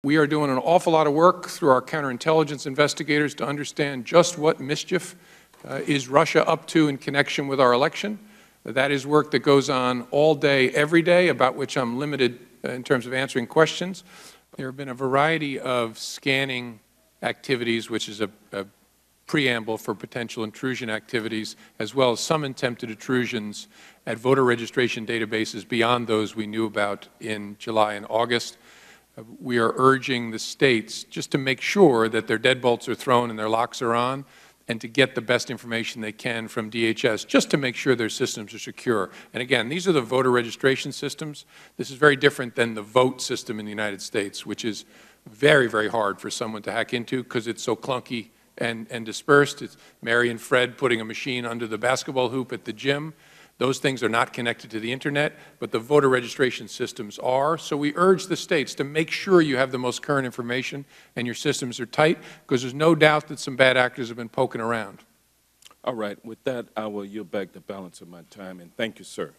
We are doing an awful lot of work through our counterintelligence investigators to understand just what mischief is Russia up to in connection with our election. That is work that goes on all day, every day, about which I'm limited in terms of answering questions. There have been a variety of scanning activities, which is a preamble for potential intrusion activities, as well as some attempted intrusions at voter registration databases beyond those we knew about in July and August. We are urging the states just to make sure that their deadbolts are thrown and their locks are on, and to get the best information they can from DHS, just to make sure their systems are secure. And again, these are the voter registration systems. This is very different than the vote system in the United States, which is very, very hard for someone to hack into because it's so clunky and dispersed. It's Mary and Fred putting a machine under the basketball hoop at the gym. Those things are not connected to the Internet, but the voter registration systems are. So we urge the states to make sure you have the most current information and your systems are tight, because there's no doubt that some bad actors have been poking around. All right. With that, I will yield back the balance of my time, and thank you, sir.